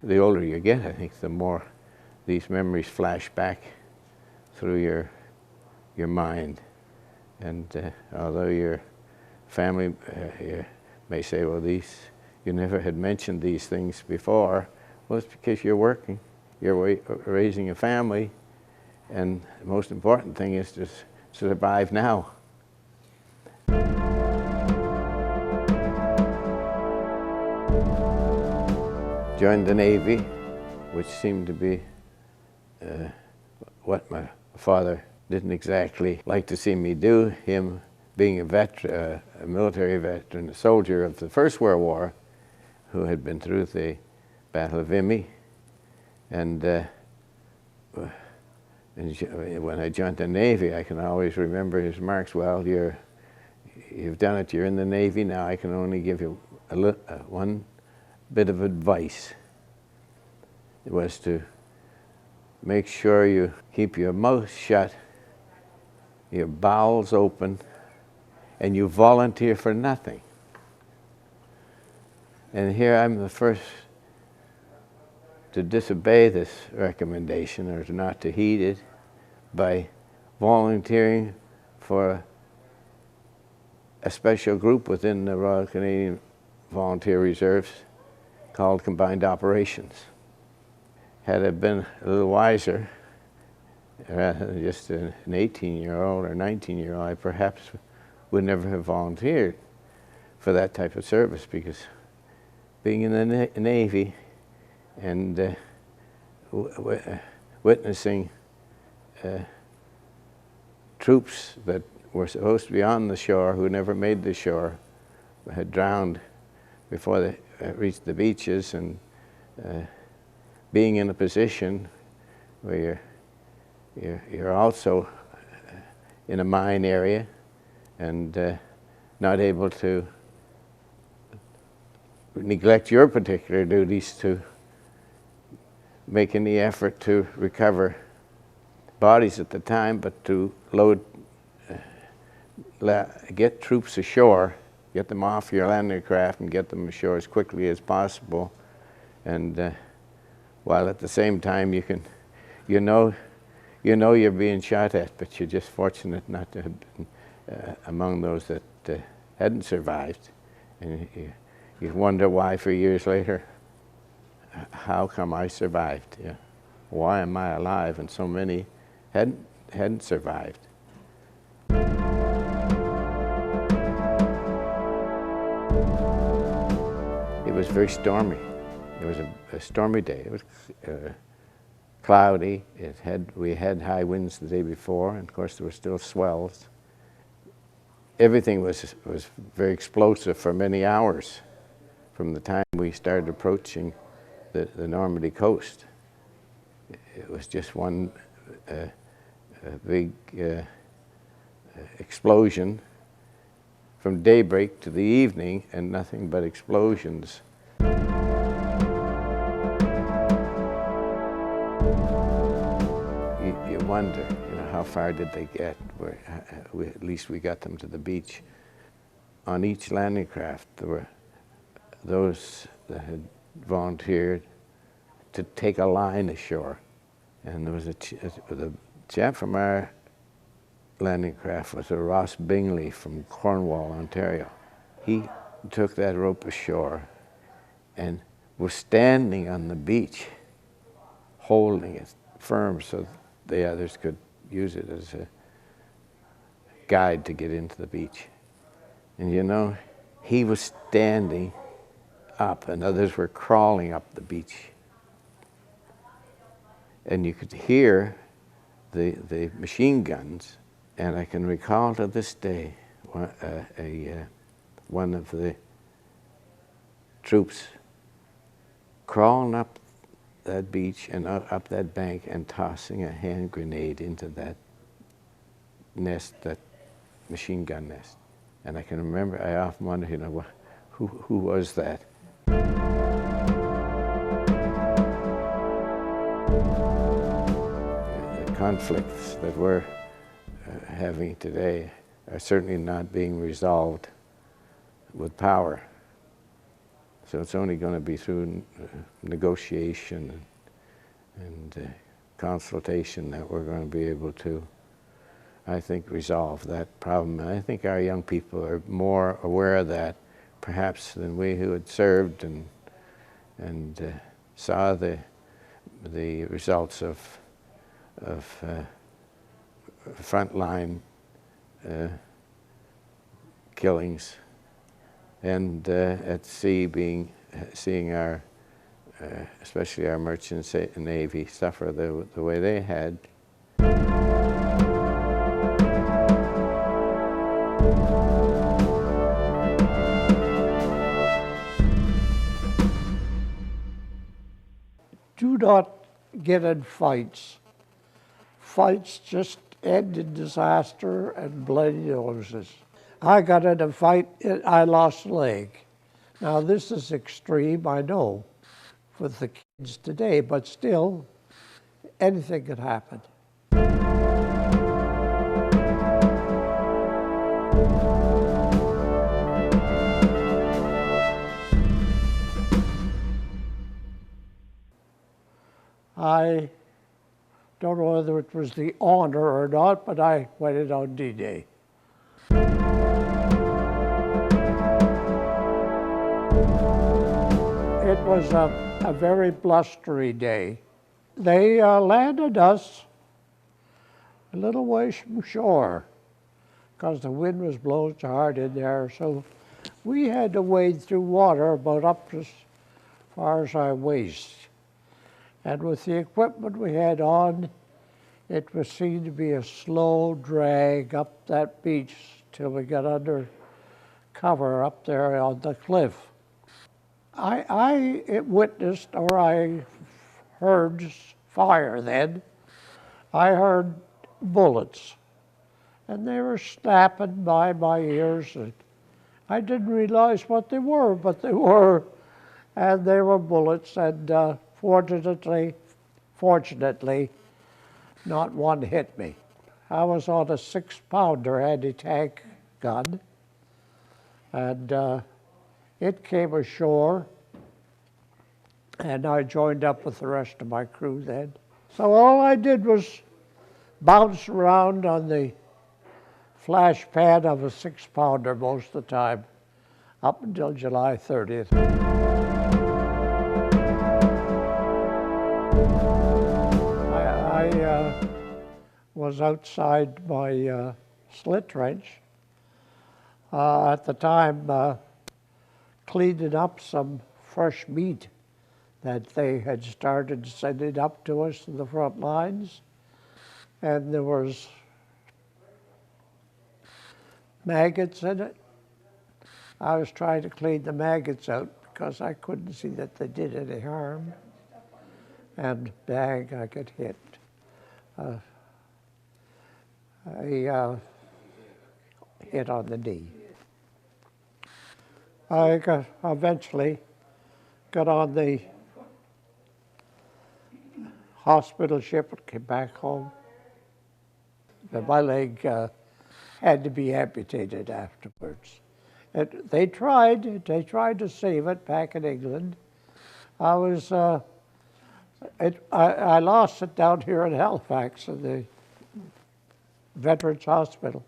the older you get, I think, the more these memories flash back through your mind. And although your family you may say, well, you never had mentioned these things before, well, it's because you're working, you're raising a family, and the most important thing is to survive now. Joined the Navy, which seemed to be what my father didn't exactly like to see me do. Him being a military veteran, a soldier of the First World War, who had been through the Battle of Vimy. And when I joined the Navy, I can always remember his remarks, well, you've done it, you're in the Navy now, I can only give you one bit of advice. It was to make sure you keep your mouth shut, your bowels open, and you volunteer for nothing. And here I'm the first to disobey this recommendation, or not to heed it, by volunteering for a special group within the Royal Canadian Volunteer Reserves called Combined Operations. Had I been a little wiser, rather than just an 18-year-old or 19-year-old, I perhaps would never have volunteered for that type of service, because being in the Navy and witnessing troops that were supposed to be on the shore, who never made the shore, had drowned before they reached the beaches, and being in a position where you're also in a mine area and not able to neglect your particular duties to make any effort to recover bodies at the time, but to get troops ashore, get them off your landing craft and get them ashore as quickly as possible. And while at the same time you know you're being shot at, but you're just fortunate not to have been among those that hadn't survived. And you wonder why for years later, how come I survived? Yeah. Why am I alive and so many hadn't survived? It was very stormy. It was a stormy day. It was cloudy. We had high winds the day before, and of course there were still swells. Everything was very explosive for many hours from the time we started approaching the Normandy coast. It was just one big explosion from daybreak to the evening, and nothing but explosions. You wonder, how far did they get? At least we got them to the beach. On each landing craft, there were those that had volunteered to take a line ashore. And there was the chap from our landing craft was a Ross Bingley from Cornwall, Ontario. He took that rope ashore and was standing on the beach, holding it firm so the others could use it as a guide to get into the beach. And he was standing up and others were crawling up the beach. And you could hear the machine guns, and I can recall to this day one of the troops crawling up that beach and up that bank and tossing a hand grenade into that nest, that machine gun nest. And I can remember, I often wonder, who was that? The conflicts that we're having today are certainly not being resolved with power. So it's only going to be through negotiation and consultation that we're going to be able to, I think, resolve that problem. And I think our young people are more aware of that, perhaps, than we who had served and saw the results of frontline killings, and at sea seeing our, especially our merchant navy, suffer the way they had. Do not get in fights. Fights just end in disaster and bloody noses. I got in a fight, I lost a leg. Now this is extreme, I know, with the kids today, but still, anything could happen. I don't know whether it was the honor or not, but I went in on D-Day. It was a very blustery day. They landed us a little ways from shore because the wind was blowing so hard in there, so we had to wade through water about up as far as our waist. And with the equipment we had on, it was seen to be a slow drag up that beach till we got under cover up there on the cliff. I witnessed, or I heard fire then. I heard bullets, and they were snapping by my ears. And I didn't realize what they were, but they were, and they were bullets, and fortunately, not one hit me. I was on a 6-pounder anti-tank gun, and it came ashore, and I joined up with the rest of my crew then. So all I did was bounce around on the flash pad of a 6-pounder most of the time, up until July 30th. I was outside my slit trench at the time, cleaning up some fresh meat that they had started sending up to us in the front lines. And there was maggots in it. I was trying to clean the maggots out because I couldn't see that they did any harm. And bang, I got hit. I hit on the knee. I eventually got on the hospital ship and came back home. But my leg had to be amputated afterwards. They tried to save it back in England. I lost it down here in Halifax in the Veterans Hospital.